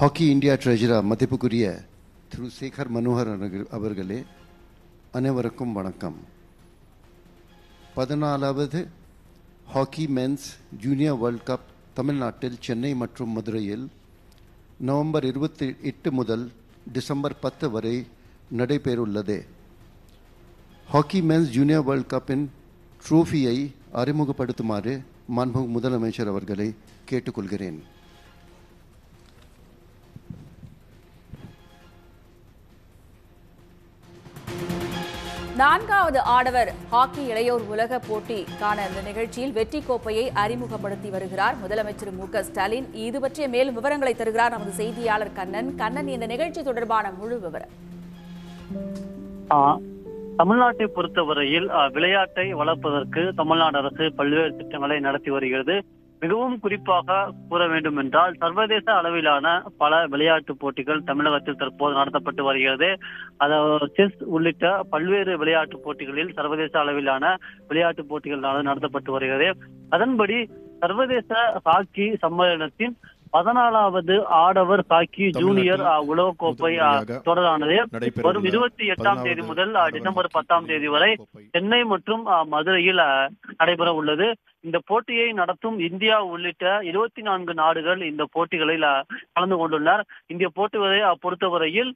Hockey India ட்ரெஜரர் மதிப்புக்குரிய திரு சேகர் மனோகர் அவர்களே, அனைவருக்கும் வணக்கம். 14வது hockey men's junior world cup தமிழ்நாட்டில் சென்னை மற்றும் மதுரையில் நவம்பர் 28 முதல் டிசம்பர் 10 வரை நடைபெறவுள்ளது. ஹாக்கி மென்ஸ் ஜூனியர் வேர்ல்ட் கப்பின் ட்ரோஃபியை அறிமுகப்படுத்துமாறு மாண்புமிகு முதலமைச்சர் அவர்களை கேட்டுக்கொள்கிறேன். நான்காவது ஆடவர் ஹாக்கி இளையோர் உலக போட்டிக்கான இந்த நிகழ்ச்சியில் வெற்றி கோப்பையை அறிமுகப்படுத்தி வருகிறார் முதலமைச்சர் மு.க.ஸ்டாலின். இது பற்றிய மேலும் விவரங்களை தருகிறார் நமது செய்தியாளர் கண்ணன். இந்த நிகழ்ச்சி தொடர்பான முழு விவரம். தமிழ்நாட்டை பொறுத்தவரையில் விளையாட்டை வளர்ப்பதற்கு தமிழ்நாடு அரசு பல்வேறு திட்டங்களை நடத்தி வருகிறது. மிகவும் குறிப்பாக கூற வேண்டும் என்றால், சர்வதேச அளவிலான பல விளையாட்டு போட்டிகள் தமிழகத்தில் தற்போது நடத்தப்பட்டு வருகிறது. அதாவது செஸ் உள்ளிட்ட பல்வேறு விளையாட்டு போட்டிகளில் சர்வதேச அளவிலான விளையாட்டு போட்டிகள் நடத்தப்பட்டு வருகிறது. அதன்படி சர்வதேச ஹாக்கி சம்மேளனத்தின் 14வது ஆடவர் ஹாக்கி ஜூனியர் உலகக்கோப்பை தொடரானது வரும் 28ஆம் தேதி முதல் டிசம்பர் 10ஆம் தேதி வரை சென்னை மற்றும் மதுரையில் நடைபெற உள்ளது. இந்த போட்டியை நடத்தும் இந்தியா உள்ளிட்ட 24 நாடுகள் இந்த போட்டிகளில் கலந்து கொண்டுள்ளனர். இந்த போட்டிகளை பொறுத்தவரையில்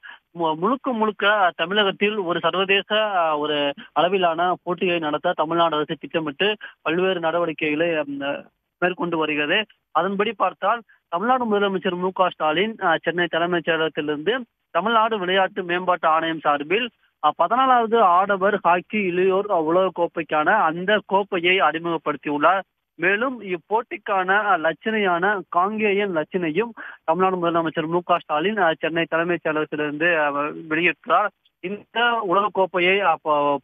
முழுக்க தமிழகத்தில் ஒரு சர்வதேச ஒரு அளவிலான போட்டியை நடத்த தமிழ்நாடு அரசு திட்டமிட்டு பல்வேறு நடவடிக்கைகளை மேற்கொண்டு வருகிறது. அதன்படி பார்த்தால், தமிழ்நாடு முதலமைச்சர் மு.க.ஸ்டாலின் சென்னை தலைமைச் செயலகத்திலிருந்து தமிழ்நாடு விளையாட்டு மேம்பாட்டு ஆணையம் சார்பில் 14வது ஆடவர் ஹாக்கி இளையோர் உலகக்கோப்பைக்கான அந்த கோப்பையை அறிமுகப்படுத்தியுள்ளார். மேலும் இப்போட்டிக்கான லட்சணையான காங்கேயன் லட்சணையும் தமிழ்நாடு முதலமைச்சர் மு.க.ஸ்டாலின் சென்னை தலைமைச் செயலகத்திலிருந்து வெளியிட்டார். இந்த உலகக்கோப்பையை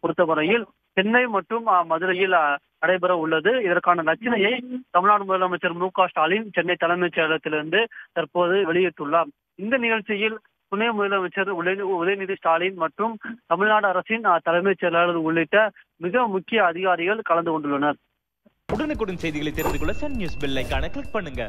பொறுத்தவரையில் சென்னை மற்றும் மதுரையில் நடைபெற உள்ளது. இதற்கான லட்சணையை தமிழ்நாடு முதலமைச்சர் மு.க.ஸ்டாலின் சென்னை தலைமைச் செயலகத்திலிருந்து தற்போது வெளியிட்டுள்ளார். இந்த நிகழ்ச்சியில் துணை முதலமைச்சர் உதயநிதி ஸ்டாலின் மற்றும் தமிழ்நாடு அரசின் தலைமைச் செயலாளர் உள்ளிட்ட மிக முக்கிய அதிகாரிகள் கலந்து கொண்டுள்ளனர். உடனுக்குடன் செய்திகளை தெரிந்து கொள்ள சன் நியூஸ் பெல் ஐகானை கிளிக் பண்ணுங்க.